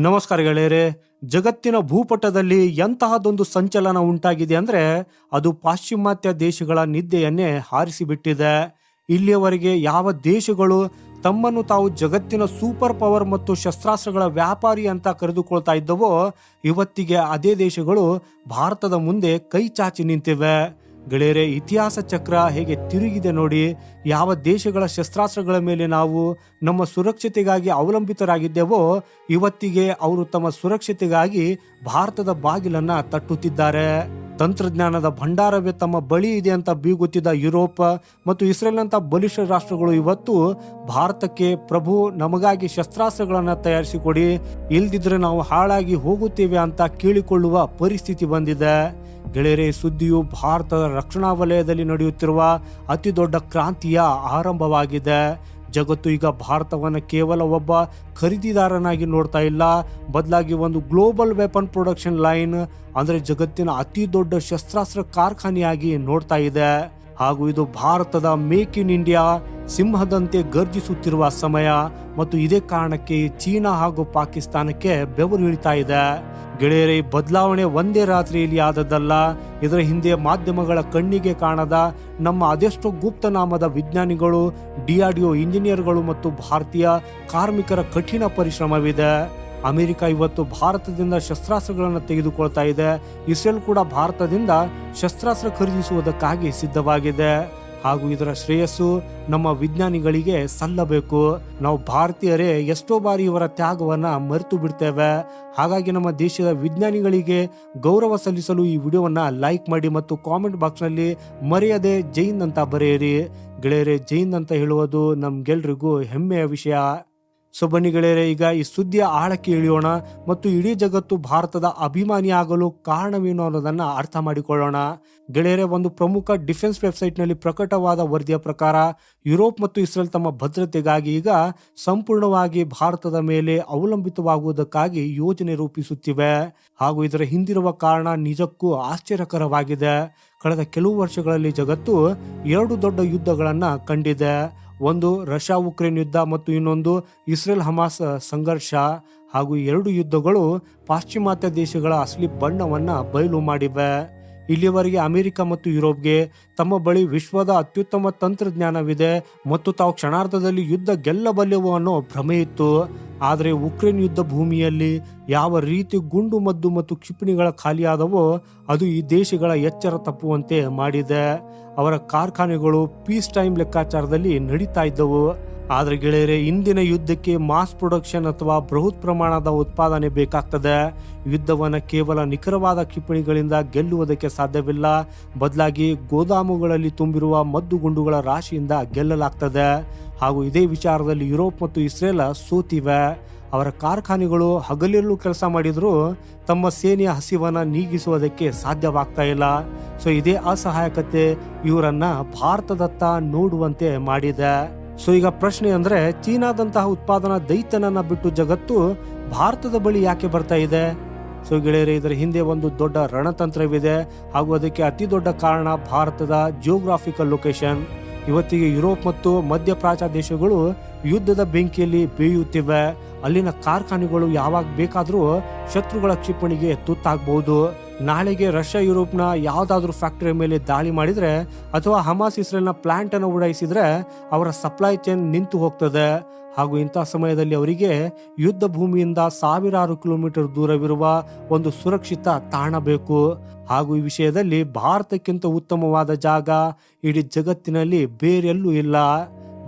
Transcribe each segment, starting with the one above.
ನಮಸ್ಕಾರ ಗೆಳೆಯರೆ. ಜಗತ್ತಿನ ಭೂಪಟದಲ್ಲಿ ಎಂತಹದೊಂದು ಸಂಚಲನ ಉಂಟಾಗಿದೆ ಅಂದ್ರೆ ಅದು ಪಾಶ್ಚಿಮಾತ್ಯ ದೇಶಗಳ ನಿದ್ದೆಯನ್ನೇ ಹಾರಿಸಿಬಿಟ್ಟಿದೆ. ಇಲ್ಲಿಯವರೆಗೆ ಯಾವ ದೇಶಗಳು ತಮ್ಮನ್ನು ತಾವು ಜಗತ್ತಿನ ಸೂಪರ್ ಪವರ್ ಮತ್ತು ಶಸ್ತ್ರಾಸ್ತ್ರಗಳ ವ್ಯಾಪಾರಿ ಅಂತ ಕರೆದುಕೊಳ್ತಾ ಇದ್ದವೋ ಇವತ್ತಿಗೆ ಅದೇ ದೇಶಗಳು ಭಾರತದ ಮುಂದೆ ಕೈ ಚಾಚಿ ನಿಂತಿವೆ. ಗೆಳೆಯರೆ, ಇತಿಹಾಸ ಚಕ್ರ ಹೇಗೆ ತಿರುಗಿದೆ ನೋಡಿ. ಯಾವ ದೇಶಗಳ ಶಸ್ತ್ರಾಸ್ತ್ರಗಳ ಮೇಲೆ ನಾವು ನಮ್ಮ ಸುರಕ್ಷತೆಗಾಗಿ ಅವಲಂಬಿತರಾಗಿದ್ದೇವೋ ಇವತ್ತಿಗೆ ಅವರು ತಮ್ಮ ಸುರಕ್ಷತೆಗಾಗಿ ಭಾರತದ ಬಾಗಿಲನ್ನ ತಟ್ಟುತ್ತಿದ್ದಾರೆ. ತಂತ್ರಜ್ಞಾನದ ಭಂಡಾರವೇ ತಮ್ಮ ಬಳಿ ಇದೆ ಅಂತ ಬೀಗುತ್ತಿದ್ದ ಯುರೋಪ್ ಮತ್ತು ಇಸ್ರೇಲ್ನಂತ ಬಲಿಷ್ಠ ರಾಷ್ಟ್ರಗಳು ಇವತ್ತು ಭಾರತಕ್ಕೆ ಪ್ರಭು ನಮಗಾಗಿ ಶಸ್ತ್ರಾಸ್ತ್ರಗಳನ್ನ ತಯಾರಿಸಿಕೊಡಿ, ಇಲ್ದಿದ್ರೆ ನಾವು ಹಾಳಾಗಿ ಹೋಗುತ್ತೇವೆ ಅಂತ ಕೇಳಿಕೊಳ್ಳುವ ಪರಿಸ್ಥಿತಿ ಬಂದಿದೆ. ಗೆಳೆಯರೆ, ಸುದ್ದಿಯು ಭಾರತದ ರಕ್ಷಣಾ ವಲಯದಲ್ಲಿ ನಡೆಯುತ್ತಿರುವ ಅತಿ ದೊಡ್ಡ ಕ್ರಾಂತಿಯ ಆರಂಭವಾಗಿದೆ. ಜಗತ್ತು ಈಗ ಭಾರತವನ್ನು ಕೇವಲ ಒಬ್ಬ ಖರೀದಿದಾರನಾಗಿ ನೋಡ್ತಾ ಇಲ್ಲ, ಬದಲಾಗಿ ಒಂದು ಗ್ಲೋಬಲ್ ವೆಪನ್ ಪ್ರೊಡಕ್ಷನ್ ಲೈನ್ ಅಂದ್ರೆ ಜಗತ್ತಿನ ಅತಿ ದೊಡ್ಡ ಶಸ್ತ್ರಾಸ್ತ್ರ ಕಾರ್ಖಾನೆಯಾಗಿ ನೋಡ್ತಾ ಇದೆ. ಹಾಗೂ ಇದು ಭಾರತದ ಮೇಕ್ ಇನ್ ಇಂಡಿಯಾ ಸಿಂಹದಂತೆ ಗರ್ಜಿಸುತ್ತಿರುವ ಸಮಯ ಮತ್ತು ಇದೇ ಕಾರಣಕ್ಕೆ ಚೀನಾ ಹಾಗೂ ಪಾಕಿಸ್ತಾನಕ್ಕೆ ಬೆವರು ಇಳಿತಾ ಇದೆ. ಗೆಳೆಯರೆ, ಬದಲಾವಣೆ ಒಂದೇ ರಾತ್ರಿಯಲ್ಲಿ ಆದದ್ದಲ್ಲ. ಇದರ ಹಿಂದೆ ಮಾಧ್ಯಮಗಳ ಕಣ್ಣಿಗೆ ಕಾಣದ ನಮ್ಮ ಅದೆಷ್ಟೋ ಗುಪ್ತನಾಮದ ವಿಜ್ಞಾನಿಗಳು, DRDO ಇಂಜಿನಿಯರ್ಗಳು ಮತ್ತು ಭಾರತೀಯ ಕಾರ್ಮಿಕರ ಕಠಿಣ ಪರಿಶ್ರಮವಿದೆ. ಅಮೆರಿಕ ಇವತ್ತು ಭಾರತದಿಂದ ಶಸ್ತ್ರಾಸ್ತ್ರಗಳನ್ನು ತೆಗೆದುಕೊಳ್ತಾ ಇದೆ. ಇಸ್ರೇಲ್ ಕೂಡ ಭಾರತದಿಂದ ಶಸ್ತ್ರಾಸ್ತ್ರ ಖರೀದಿಸುವುದಕ್ಕಾಗಿ ಸಿದ್ಧವಾಗಿದೆ. ಹಾಗೂ ಇದರ ಶ್ರೇಯಸ್ಸು ನಮ್ಮ ವಿಜ್ಞಾನಿಗಳಿಗೆ ಸಲ್ಲಬೇಕು. ನಾವು ಭಾರತೀಯರೇ ಎಷ್ಟೋ ಬಾರಿ ಇವರ ತ್ಯಾಗವನ್ನ ಮರೆತು ಬಿಡ್ತೇವೆ. ಹಾಗಾಗಿ ನಮ್ಮ ದೇಶದ ವಿಜ್ಞಾನಿಗಳಿಗೆ ಗೌರವ ಸಲ್ಲಿಸಲು ಈ ವಿಡಿಯೋವನ್ನ ಲೈಕ್ ಮಾಡಿ ಮತ್ತು ಕಾಮೆಂಟ್ ಬಾಕ್ಸ್ ನಲ್ಲಿ ಮರೆಯದೆ ಜೈ ಹಿಂದ್ ಅಂತ ಬರೆಯಿರಿ. ಗೆಳೆಯರೆ, ಜೈ ಹಿಂದ್ ಅಂತ ಹೇಳುವುದು ನಮ್ಗೆಲ್ರಿಗೂ ಹೆಮ್ಮೆಯ ವಿಷಯ. ಸೊ ಬನ್ನಿ ಗೆಳೆಯರೆ, ಈಗ ಈ ಸುದ್ದಿಯ ಆಳಕ್ಕೆ ಇಳಿಯೋಣ ಮತ್ತು ಇಡೀ ಜಗತ್ತು ಭಾರತದ ಅಭಿಮಾನಿ ಆಗಲು ಕಾರಣವೇನು ಅನ್ನೋದನ್ನ ಅರ್ಥ ಮಾಡಿಕೊಳ್ಳೋಣ. ಗೆಳೆಯರೆ, ಒಂದು ಪ್ರಮುಖ ಡಿಫೆನ್ಸ್ ವೆಬ್ಸೈಟ್ ನಲ್ಲಿ ಪ್ರಕಟವಾದ ವರದಿಯ ಪ್ರಕಾರ ಯುರೋಪ್ ಮತ್ತು ಇಸ್ರೇಲ್ ತಮ್ಮ ಭದ್ರತೆಗಾಗಿ ಈಗ ಸಂಪೂರ್ಣವಾಗಿ ಭಾರತದ ಮೇಲೆ ಅವಲಂಬಿತವಾಗುವುದಕ್ಕಾಗಿ ಯೋಜನೆ ರೂಪಿಸುತ್ತಿವೆ. ಹಾಗೂ ಇದರ ಹಿಂದಿರುವ ಕಾರಣ ನಿಜಕ್ಕೂ ಆಶ್ಚರ್ಯಕರವಾಗಿದೆ. ಕಳೆದ ಕೆಲವು ವರ್ಷಗಳಲ್ಲಿ ಜಗತ್ತು 2 ದೊಡ್ಡ ಯುದ್ಧಗಳನ್ನ ಕಂಡಿದೆ. ಒಂದು ರಷ್ಯಾ ಉಕ್ರೇನ್ ಯುದ್ಧ ಮತ್ತು ಇನ್ನೊಂದು ಇಸ್ರೇಲ್ ಹಮಾಸ್ ಸಂಘರ್ಷ. ಹಾಗೂ 2 ಯುದ್ಧಗಳು ಪಾಶ್ಚಿಮಾತ್ಯ ದೇಶಗಳ ಅಸಲಿ ಬಣ್ಣವನ್ನ ಬಯಲು ಮಾಡಿವೆ. ಇಲ್ಲಿಯವರೆಗೆ ಅಮೆರಿಕ ಮತ್ತು ಯುರೋಪ್ಗೆ ತಮ್ಮ ಬಳಿ ವಿಶ್ವದ ಅತ್ಯುತ್ತಮ ತಂತ್ರಜ್ಞಾನವಿದೆ ಮತ್ತು ತಾವು ಕ್ಷಣಾರ್ಧದಲ್ಲಿ ಯುದ್ಧ ಗೆಲ್ಲಬಲ್ಲೆವು ಅನ್ನೋ ಭ್ರಮೆ ಇತ್ತು. ಆದರೆ ಉಕ್ರೇನ್ ಯುದ್ಧ ಭೂಮಿಯಲ್ಲಿ ಯಾವ ರೀತಿ ಗುಂಡು ಮದ್ದು ಮತ್ತು ಕ್ಷಿಪಣಿಗಳ ಖಾಲಿಯಾದವೋ ಅದು ಈ ದೇಶಗಳ ಎಚ್ಚರ ತಪ್ಪುವಂತೆ ಮಾಡಿದೆ. ಅವರ ಕಾರ್ಖಾನೆಗಳು ಪೀಸ್ ಟೈಮ್ ಲೆಕ್ಕಾಚಾರದಲ್ಲಿ ನಡೀತಾ ಇದ್ದವು. ಆದ್ರೆ ಗೆಳೆಯರೆ, ಇಂದಿನ ಯುದ್ಧಕ್ಕೆ ಮಾಸ್ ಪ್ರೊಡಕ್ಷನ್ ಅಥವಾ ಬೃಹತ್ ಪ್ರಮಾಣದ ಉತ್ಪಾದನೆ ಬೇಕಾಗ್ತದೆ. ಯುದ್ಧವನ್ನ ಕೇವಲ ನಿಖರವಾದ ಕ್ಷಿಪಣಿಗಳಿಂದ ಗೆಲ್ಲುವುದಕ್ಕೆ ಸಾಧ್ಯವಿಲ್ಲ, ಬದಲಾಗಿ ಗೋದಾಮುಗಳಲ್ಲಿ ತುಂಬಿರುವ ಮದ್ದು ಗುಂಡುಗಳ ರಾಶಿಯಿಂದ ಗೆಲ್ಲಲಾಗ್ತದೆ. ಹಾಗೂ ಇದೇ ವಿಚಾರದಲ್ಲಿ ಯುರೋಪ್ ಮತ್ತು ಇಸ್ರೇಲ್ ಸೋತಿವೆ. ಅವರ ಕಾರ್ಖಾನೆಗಳು ಹಗಲಿರುಳು ಕೆಲಸ ಮಾಡಿದ್ರು ತಮ್ಮ ಸೇನೆಯ ಹಸಿವನ್ನ ನೀಗಿಸುವುದಕ್ಕೆ ಸಾಧ್ಯವಾಗ್ತಾ ಇಲ್ಲ. ಸೊ ಇದೇ ಅಸಹಾಯಕತೆ ಇವರನ್ನ ಭಾರತದತ್ತ ನೋಡುವಂತೆ ಮಾಡಿದೆ. ಸೊ ಈಗ ಪ್ರಶ್ನೆ ಅಂದ್ರೆ, ಚೀನಾದಂತಹ ಉತ್ಪಾದನಾ ದೈತ್ಯನನ್ನ ಬಿಟ್ಟು ಜಗತ್ತು ಭಾರತದ ಬಳಿ ಯಾಕೆ ಬರ್ತಾ ಇದೆ? ಸೊ ಗೆಳೆಯರೆ, ಇದರ ಹಿಂದೆ ಒಂದು ದೊಡ್ಡ ರಣತಂತ್ರವಿದೆ. ಹಾಗೂ ಅದಕ್ಕೆ ಅತಿ ದೊಡ್ಡ ಕಾರಣ ಭಾರತದ ಜಿಯೋಗ್ರಾಫಿಕಲ್ ಲೊಕೇಶನ್. ಇವತ್ತಿಗೆ ಯುರೋಪ್ ಮತ್ತು ಮಧ್ಯಪ್ರಾಚ್ಯ ದೇಶಗಳು ಯುದ್ಧದ ಬೆಂಕಿಯಲ್ಲಿ ಬೇಯುತ್ತಿವೆ. ಅಲ್ಲಿನ ಕಾರ್ಖಾನೆಗಳು ಯಾವಾಗ ಬೇಕಾದ್ರೂ ಶತ್ರುಗಳ ಕ್ಷಿಪಣಿಗೆ ತುತ್ತಾಗಬಹುದು. ನಾಳೆಗೆ ರಷ್ಯಾ ಯುರೋಪ್ನ ಯಾವ್ದಾದ್ರು ಫ್ಯಾಕ್ಟರಿ ಮೇಲೆ ದಾಳಿ ಮಾಡಿದ್ರೆ ಅಥವಾ ಹಮಾಸ್ ಇಸ್ರೇಲ್ನ ಪ್ಲಾಂಟ್ ಅನ್ನು ಉಡಾಯಿಸಿದ್ರೆ ಅವರ ಸಪ್ಲೈ ಚೈನ್ ನಿಂತು ಹೋಗ್ತದೆ. ಹಾಗೂ ಇಂತಹ ಸಮಯದಲ್ಲಿ ಅವರಿಗೆ ಯುದ್ಧ ಭೂಮಿಯಿಂದ ಸಾವಿರಾರು ಕಿಲೋಮೀಟರ್ ದೂರವಿರುವ ಒಂದು ಸುರಕ್ಷಿತ ತಾಣ ಬೇಕು. ಹಾಗೂ ಈ ವಿಷಯದಲ್ಲಿ ಭಾರತಕ್ಕಿಂತ ಉತ್ತಮವಾದ ಜಾಗ ಇಡೀ ಜಗತ್ತಿನಲ್ಲಿ ಬೇರೆಲ್ಲೂ ಇಲ್ಲ.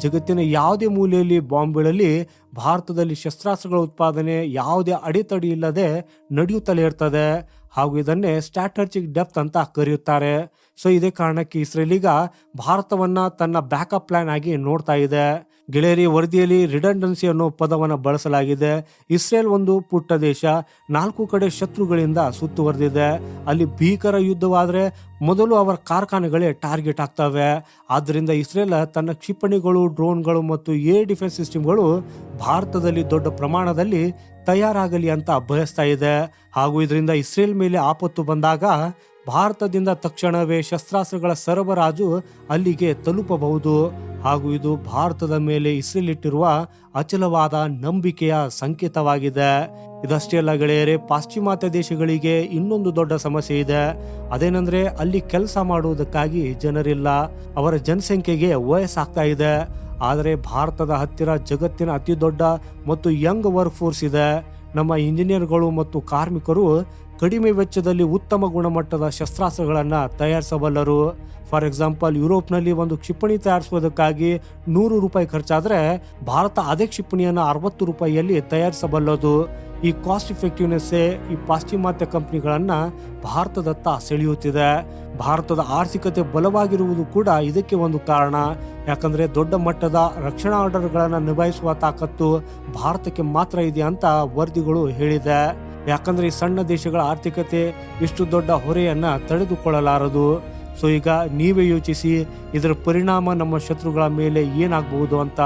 ಜಗತ್ತಿನ ಯಾವುದೇ ಮೂಲೆಯಲ್ಲಿ ಬಾಂಬ್ ಬೀಳಲಿ, ಭಾರತದಲ್ಲಿ ಶಸ್ತ್ರಾಸ್ತ್ರಗಳ ಉತ್ಪಾದನೆ ಯಾವುದೇ ಅಡೆತಡೆ ಇಲ್ಲದೆ ನಡೆಯುತ್ತಲೇ ಇರ್ತದೆ. ಹಾಗೂ ಇದನ್ನೇ ಸ್ಟ್ರಾಟಜಿಕ್ ಡೆಪ್ತ್ ಅಂತ ಕರೆಯುತ್ತಾರೆ. ಸೊ ಇದೇ ಕಾರಣಕ್ಕೆ ಇಸ್ರೇಲ್ ಈಗ ಭಾರತವನ್ನ ತನ್ನ ಬ್ಯಾಕಪ್ ಪ್ಲಾನ್ ಆಗಿ ನೋಡ್ತಾ ಇದೆ. ಗೆಳೆಯರಿ, ವರದಿಯಲ್ಲಿ ರಿಡಂಡೆನ್ಸಿ ಅನ್ನೋ ಪದವನ್ನು ಬಳಸಲಾಗಿದೆ. ಇಸ್ರೇಲ್ ಒಂದು ಪುಟ್ಟ ದೇಶ, 4 ಕಡೆ ಶತ್ರುಗಳಿಂದ ಸುತ್ತುವರೆದಿದೆ. ಅಲ್ಲಿ ಭೀಕರ ಯುದ್ಧವಾದ್ರೆ ಮೊದಲು ಅವರ ಕಾರ್ಖಾನೆಗಳೇ ಟಾರ್ಗೆಟ್ ಆಗ್ತವೆ. ಆದ್ದರಿಂದ ಇಸ್ರೇಲ್ ತನ್ನ ಕ್ಷಿಪಣಿಗಳು, ಡ್ರೋನ್ಗಳು ಮತ್ತು ಏರ್ ಡಿಫೆನ್ಸ್ ಸಿಸ್ಟಮ್ಗಳು ಭಾರತದಲ್ಲಿ ದೊಡ್ಡ ಪ್ರಮಾಣದಲ್ಲಿ ತಯಾರಾಗಲಿ ಅಂತ ಬಯಸ್ತಾ ಇದೆ. ಹಾಗೂ ಇದರಿಂದ ಇಸ್ರೇಲ್ ಮೇಲೆ ಆಪತ್ತು ಬಂದಾಗ ಭಾರತದಿಂದ ತಕ್ಷಣವೇ ಶಸ್ತ್ರಾಸ್ತ್ರಗಳ ಸರಬರಾಜು ಅಲ್ಲಿಗೆ ತಲುಪಬಹುದು. ಹಾಗೂ ಇದು ಭಾರತದ ಮೇಲೆ ಇಸ್ರೇಲ್ ಇಟ್ಟಿರುವ ಅಚಲವಾದ ನಂಬಿಕೆಯ ಸಂಕೇತವಾಗಿದೆ. ಇದಷ್ಟೇ ಅಲ್ಲ ಗೆಳೆಯರೇ, ಪಾಶ್ಚಿಮಾತ್ಯ ದೇಶಗಳಿಗೆ ಇನ್ನೊಂದು ದೊಡ್ಡ ಸಮಸ್ಯೆ ಇದೆ. ಅದೇನಂದ್ರೆ ಅಲ್ಲಿ ಕೆಲಸ ಮಾಡುವುದಕ್ಕಾಗಿ ಜನರಿಲ್ಲ, ಅವರ ಜನಸಂಖ್ಯೆಗೆ ವಯಸ್ಸಾಗ್ತಾ ಇದೆ. ಆದರೆ ಭಾರತದ ಹತ್ತಿರ ಜಗತ್ತಿನ ಅತಿ ದೊಡ್ಡ ಮತ್ತು ಯಂಗ್ ವರ್ಕ್ ಫೋರ್ಸ್ ಇದೆ. ನಮ್ಮ ಇಂಜಿನಿಯರ್ಗಳು ಮತ್ತು ಕಾರ್ಮಿಕರು ಕಡಿಮೆ ವೆಚ್ಚದಲ್ಲಿ ಉತ್ತಮ ಗುಣಮಟ್ಟದ ಶಸ್ತ್ರಾಸ್ತ್ರಗಳನ್ನು ತಯಾರಿಸಬಲ್ಲರು. ಫಾರ್ ಎಕ್ಸಾಂಪಲ್, ಯುರೋಪ್ನಲ್ಲಿ ಒಂದು ಕ್ಷಿಪಣಿ ತಯಾರಿಸುವುದಕ್ಕಾಗಿ ₹100 ಖರ್ಚಾದರೆ ಭಾರತ ಅದೇ ಕ್ಷಿಪಣಿಯನ್ನು ₹60 ತಯಾರಿಸಬಲ್ಲದು. ಈ ಕಾಸ್ಟ್ ಇಫೆಕ್ಟಿವ್ನೆಸ್ಸೇ ಈ ಪಾಶ್ಚಿಮಾತ್ಯ ಕಂಪನಿಗಳನ್ನ ಭಾರತದತ್ತ ಸೆಳೆಯುತ್ತಿದೆ. ಭಾರತದ ಆರ್ಥಿಕತೆ ಬಲವಾಗಿರುವುದು ಕೂಡ ಇದಕ್ಕೆ ಒಂದು ಕಾರಣ. ಯಾಕಂದ್ರೆ ದೊಡ್ಡ ಮಟ್ಟದ ರಕ್ಷಣಾ ಆರ್ಡರ್ಗಳನ್ನು ನಿಭಾಯಿಸುವ ತಾಕತ್ತು ಭಾರತಕ್ಕೆ ಮಾತ್ರ ಇದೆ ಅಂತ ವರದಿಗಳು ಹೇಳಿದೆ. ಯಾಕಂದ್ರೆ ಈ ಸಣ್ಣ ದೇಶಗಳ ಆರ್ಥಿಕತೆ ಇಷ್ಟು ದೊಡ್ಡ ಹೊರೆಯನ್ನ ತಡೆದುಕೊಳ್ಳಲಾರದು. ಸೊ ಈಗ ನೀವೇ ಯೋಚಿಸಿ, ಇದರ ಪರಿಣಾಮ ನಮ್ಮ ಶತ್ರುಗಳ ಮೇಲೆ ಏನಾಗಬಹುದು ಅಂತ.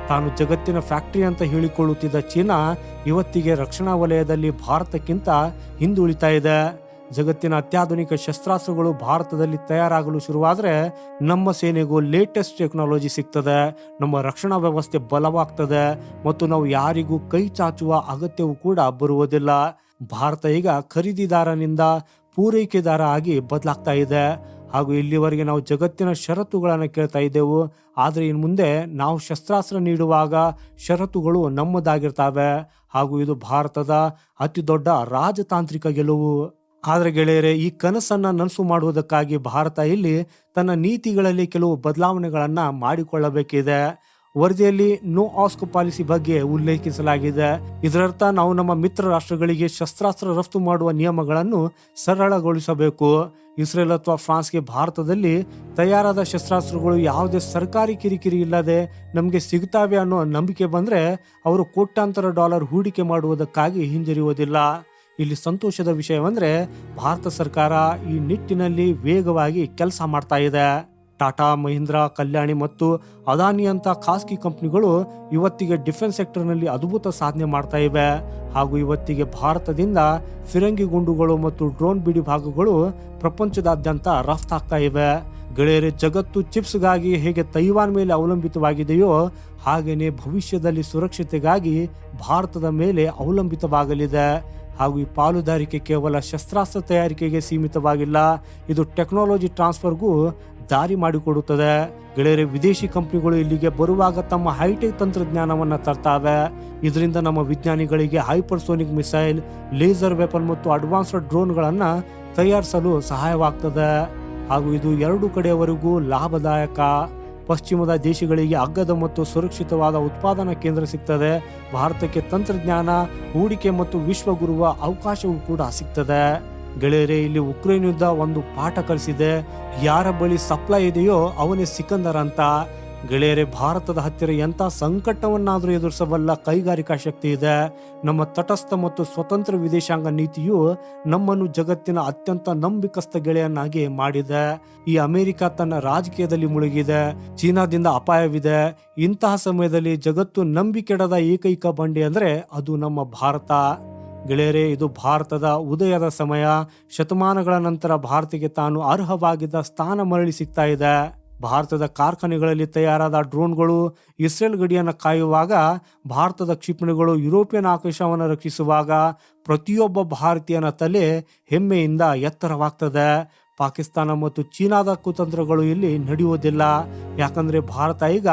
ತಾನು ಜಗತ್ತಿನ ಫ್ಯಾಕ್ಟರಿ ಅಂತ ಹೇಳಿಕೊಳ್ಳುತ್ತಿದ್ದ ಚೀನಾ ಇವತ್ತಿಗೆ ರಕ್ಷಣಾ ವಲಯದಲ್ಲಿ ಭಾರತಕ್ಕಿಂತ ಹಿಂದುಳಿತಾ ಇದೆ. ಜಗತ್ತಿನ ಅತ್ಯಾಧುನಿಕ ಶಸ್ತ್ರಾಸ್ತ್ರಗಳು ಭಾರತದಲ್ಲಿ ತಯಾರಾಗಲು ಶುರುವಾದರೆ ನಮ್ಮ ಸೇನೆಗೂ ಲೇಟೆಸ್ಟ್ ಟೆಕ್ನಾಲಜಿ ಸಿಗ್ತದೆ, ನಮ್ಮ ರಕ್ಷಣಾ ವ್ಯವಸ್ಥೆ ಬಲವಾಗ್ತದೆ ಮತ್ತು ನಾವು ಯಾರಿಗೂ ಕೈ ಚಾಚುವ ಅಗತ್ಯವೂ ಕೂಡ ಬರುವುದಿಲ್ಲ. ಭಾರತ ಈಗ ಖರೀದಿದಾರನಿಂದ ಪೂರೈಕೆದಾರ ಆಗಿ ಬದಲಾಗ್ತಾ ಇದೆ. ಹಾಗೂ ಇಲ್ಲಿವರೆಗೆ ನಾವು ಜಗತ್ತಿನ ಷರತ್ತುಗಳನ್ನು ಕೇಳ್ತಾ ಇದ್ದೆವು. ಆದರೆ ಇನ್ನು ಮುಂದೆ ನಾವು ಶಸ್ತ್ರಾಸ್ತ್ರ ನೀಡುವಾಗ ಷರತ್ತುಗಳು ನಮ್ಮದಾಗಿರ್ತವೆ. ಹಾಗೂ ಇದು ಭಾರತದ ಅತಿ ದೊಡ್ಡ ರಾಜತಾಂತ್ರಿಕ ಗೆಲುವು. ಆದರೆ ಗೆಳೆಯರೆ, ಈ ಕನಸನ್ನ ನನಸು ಮಾಡುವುದಕ್ಕಾಗಿ ಭಾರತ ಇಲ್ಲಿ ತನ್ನ ನೀತಿಗಳಲ್ಲಿ ಕೆಲವು ಬದಲಾವಣೆಗಳನ್ನ ಮಾಡಿಕೊಳ್ಳಬೇಕಿದೆ. ವರದಿಯಲ್ಲಿ ನೋ ಆಸ್ಕ್ ಪಾಲಿಸಿ ಬಗ್ಗೆ ಉಲ್ಲೇಖಿಸಲಾಗಿದೆ. ಇದರರ್ಥ ನಾವು ನಮ್ಮ ಮಿತ್ರ ರಾಷ್ಟ್ರಗಳಿಗೆ ಶಸ್ತ್ರಾಸ್ತ್ರ ರಫ್ತು ಮಾಡುವ ನಿಯಮಗಳನ್ನು ಸರಳಗೊಳಿಸಬೇಕು. ಇಸ್ರೇಲ್ ಅಥವಾ ಫ್ರಾನ್ಸ್ಗೆ ಭಾರತದಲ್ಲಿ ತಯಾರಾದ ಶಸ್ತ್ರಾಸ್ತ್ರಗಳು ಯಾವುದೇ ಸರ್ಕಾರಿ ಕಿರಿಕಿರಿ ಇಲ್ಲದೆ ನಮಗೆ ಸಿಗ್ತಾವೆ ಅನ್ನೋ ನಂಬಿಕೆ ಬಂದ್ರೆ ಅವರು ಕೋಟ್ಯಾಂತರ ಡಾಲರ್ ಹೂಡಿಕೆ ಮಾಡುವುದಕ್ಕಾಗಿ ಹಿಂಜರಿಯುವುದಿಲ್ಲ. ಇಲ್ಲಿ ಸಂತೋಷದ ವಿಷಯವಂದ್ರೆ ಭಾರತ ಸರ್ಕಾರ ಈ ನಿಟ್ಟಿನಲ್ಲಿ ವೇಗವಾಗಿ ಕೆಲಸ ಮಾಡ್ತಾ ಇದೆ. ಟಾಟಾ, ಮಹೀಂದ್ರಾ, ಕಲ್ಯಾಣಿ ಮತ್ತು ಅದಾನಿ ಅಂತ ಖಾಸಗಿ ಕಂಪನಿಗಳು ಇವತ್ತಿಗೆ ಡಿಫೆನ್ಸ್ ಸೆಕ್ಟರ್ನಲ್ಲಿ ಅದ್ಭುತ ಸಾಧನೆ ಮಾಡ್ತಾ ಇವೆ. ಹಾಗೂ ಇವತ್ತಿಗೆ ಭಾರತದಿಂದ ಫಿರಂಗಿ ಗುಂಡುಗಳು ಮತ್ತು ಡ್ರೋನ್ ಬಿಡಿ ಭಾಗಗಳು ಪ್ರಪಂಚದಾದ್ಯಂತ ರಫ್ತಾಗ್ತಾ ಇವೆ. ಗೆಳೆಯರೆ, ಜಗತ್ತು ಚಿಪ್ಸ್ಗಾಗಿ ಹೇಗೆ ತೈವಾನ್ ಮೇಲೆ ಅವಲಂಬಿತವಾಗಿದೆಯೋ ಹಾಗೇನೆ ಭವಿಷ್ಯದಲ್ಲಿ ಸುರಕ್ಷತೆಗಾಗಿ ಭಾರತದ ಮೇಲೆ ಅವಲಂಬಿತವಾಗಲಿದೆ. ಹಾಗೂ ಈ ಪಾಲುದಾರಿಕೆ ಕೇವಲ ಶಸ್ತ್ರಾಸ್ತ್ರ ತಯಾರಿಕೆಗೆ ಸೀಮಿತವಾಗಿಲ್ಲ, ಇದು ಟೆಕ್ನಾಲಜಿ ಟ್ರಾನ್ಸ್ಫರ್ಗೂ ದಾರಿ ಮಾಡಿಕೊಡುತ್ತದೆ. ಗೆಳೆಯರೆ, ವಿದೇಶಿ ಕಂಪನಿಗಳು ಇಲ್ಲಿಗೆ ಬರುವಾಗ ತಮ್ಮ ಹೈಟೆಕ್ ತಂತ್ರಜ್ಞಾನವನ್ನ ತರ್ತಾವೆ. ಇದರಿಂದ ನಮ್ಮ ವಿಜ್ಞಾನಿಗಳಿಗೆ ಹೈಪರ್ಸೋನಿಕ್ ಮಿಸೈಲ್, ಲೇಸರ್ ವೆಪನ್ ಮತ್ತು ಅಡ್ವಾನ್ಸ್ಡ್ ಡ್ರೋನ್ಗಳನ್ನ ತಯಾರಿಸಲು ಸಹಾಯವಾಗ್ತದೆ. ಹಾಗೂ ಇದು ಎರಡು ಕಡೆಯವರೆಗೂ ಲಾಭದಾಯಕ. ಪಶ್ಚಿಮದ ದೇಶಗಳಿಗೆ ಅಗ್ಗದ ಮತ್ತು ಸುರಕ್ಷಿತವಾದ ಉತ್ಪಾದನಾ ಕೇಂದ್ರ ಸಿಗ್ತದೆ. ಭಾರತಕ್ಕೆ ತಂತ್ರಜ್ಞಾನ, ಹೂಡಿಕೆ ಮತ್ತು ವಿಶ್ವಗುರುವ ಅವಕಾಶವೂ ಕೂಡ ಸಿಗ್ತದೆ. ಗೆಳೆಯರೆ, ಇಲ್ಲಿ ಉಕ್ರೇನ್ ಯುದ್ಧ ಒಂದು ಪಾಠ ಕಲಿಸಿದೆ. ಯಾರ ಬಳಿ ಸಪ್ಲೈ ಇದೆಯೋ ಅವನೇ ಸಿಕಂದರ್ ಅಂತ. ಗೆಳೆಯರೆ, ಭಾರತದ ಹತ್ತಿರ ಎಂಥ ಸಂಕಟವನ್ನಾದರೂ ಎದುರಿಸಬಲ್ಲ ಕೈಗಾರಿಕಾ ಶಕ್ತಿ ಇದೆ. ನಮ್ಮ ತಟಸ್ಥ ಮತ್ತು ಸ್ವತಂತ್ರ ವಿದೇಶಾಂಗ ನೀತಿಯು ನಮ್ಮನ್ನು ಜಗತ್ತಿನ ಅತ್ಯಂತ ನಂಬಿಕಸ್ಥ ಗೆಳೆಯನ್ನಾಗಿ ಮಾಡಿದೆ. ಈ ಅಮೆರಿಕ ತನ್ನ ರಾಜಕೀಯದಲ್ಲಿ ಮುಳುಗಿದೆ, ಚೀನಾದಿಂದ ಅಪಾಯವಿದೆ. ಇಂತಹ ಸಮಯದಲ್ಲಿ ಜಗತ್ತು ನಂಬಿಕೆಡದ ಏಕೈಕ ಬಂಡೆ ಅಂದ್ರೆ ಅದು ನಮ್ಮ ಭಾರತ. ಗೆಳೆಯರೆ, ಇದು ಭಾರತದ ಉದಯದ ಸಮಯ. ಶತಮಾನಗಳ ನಂತರ ಭಾರತಕ್ಕೆ ತಾನು ಅರ್ಹವಾಗಿದ್ದ ಸ್ಥಾನ ಮರಳಿ ಸಿಗ್ತಾ ಇದೆ. ಭಾರತದ ಕಾರ್ಖಾನೆಗಳಲ್ಲಿ ತಯಾರಾದ ಡ್ರೋನ್ಗಳು ಇಸ್ರೇಲ್ ಗಡಿಯನ್ನು ಕಾಯುವಾಗ, ಭಾರತದ ಕ್ಷಿಪಣಿಗಳು ಯುರೋಪಿಯನ್ ಆಕಾಶವನ್ನು ರಕ್ಷಿಸುವಾಗ ಪ್ರತಿಯೊಬ್ಬ ಭಾರತೀಯನ ತಲೆ ಹೆಮ್ಮೆಯಿಂದ ಎತ್ತರವಾಗ್ತದೆ. ಪಾಕಿಸ್ತಾನ ಮತ್ತು ಚೀನಾದ ಕುತಂತ್ರಗಳು ಇಲ್ಲಿ ನಡೆಯುವುದಿಲ್ಲ. ಯಾಕಂದ್ರೆ ಭಾರತ ಈಗ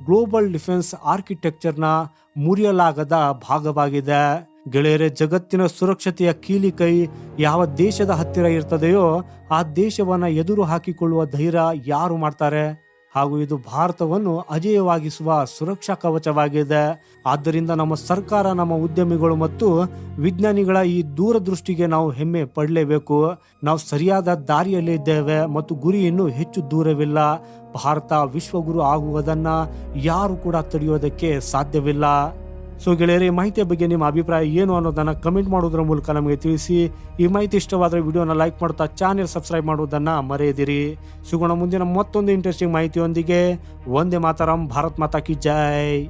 ಗ್ಲೋಬಲ್ ಡಿಫೆನ್ಸ್ ಆರ್ಕಿಟೆಕ್ಚರ್ನ ಮುರಿಯಲಾಗದ ಭಾಗವಾಗಿದೆ. ಗೆಳೆಯರೆ, ಜಗತ್ತಿನ ಸುರಕ್ಷತೆಯ ಕೀಲಿ ಕೈ ಯಾವ ದೇಶದ ಹತ್ತಿರ ಇರ್ತದೆಯೋ ಆ ದೇಶವನ್ನ ಎದುರು ಹಾಕಿಕೊಳ್ಳುವ ಧೈರ್ಯ ಯಾರು ಮಾಡ್ತಾರೆ. ಹಾಗೂ ಇದು ಭಾರತವನ್ನು ಅಜೇಯವಾಗಿಸುವ ಸುರಕ್ಷಾ ಕವಚವಾಗಿದೆ. ಆದ್ದರಿಂದ ನಮ್ಮ ಸರ್ಕಾರ, ನಮ್ಮ ಉದ್ಯಮಿಗಳು ಮತ್ತು ವಿಜ್ಞಾನಿಗಳ ಈ ದೂರದೃಷ್ಟಿಗೆ ನಾವು ಹೆಮ್ಮೆ ಪಡಲೇಬೇಕು. ನಾವು ಸರಿಯಾದ ದಾರಿಯಲ್ಲಿ ಇದ್ದೇವೆ ಮತ್ತು ಗುರಿ ಇನ್ನೂ ಹೆಚ್ಚು ದೂರವಿಲ್ಲ. ಭಾರತ ವಿಶ್ವಗುರು ಆಗುವುದನ್ನ ಯಾರು ಕೂಡ ತಡೆಯೋದಕ್ಕೆ ಸಾಧ್ಯವಿಲ್ಲ. ಸೊ ಗೆಳೆಯರೆ, ಈ ಮಾಹಿತಿಯ ಬಗ್ಗೆ ನಿಮ್ಮ ಅಭಿಪ್ರಾಯ ಏನು ಅನ್ನೋದನ್ನ ಕಮೆಂಟ್ ಮಾಡೋದ್ರ ಮೂಲಕ ನಮಗೆ ತಿಳಿಸಿ. ಈ ಮಾಹಿತಿ ಇಷ್ಟವಾದರೆ ವಿಡಿಯೋನ ಲೈಕ್ ಮಾಡ್ತಾ ಚಾನೆಲ್ ಸಬ್ಸ್ಕ್ರೈಬ್ ಮಾಡೋದನ್ನ ಮರೆಯದಿರಿ. ಸಿಗೋಣ ಮುಂದಿನ ಮತ್ತೊಂದು ಇಂಟ್ರೆಸ್ಟಿಂಗ್ ಮಾಹಿತಿಯೊಂದಿಗೆ. ವಂದೇ ಮಾತರಂ. ಭಾರತ್ ಮಾತಾ ಕಿ ಜೈ.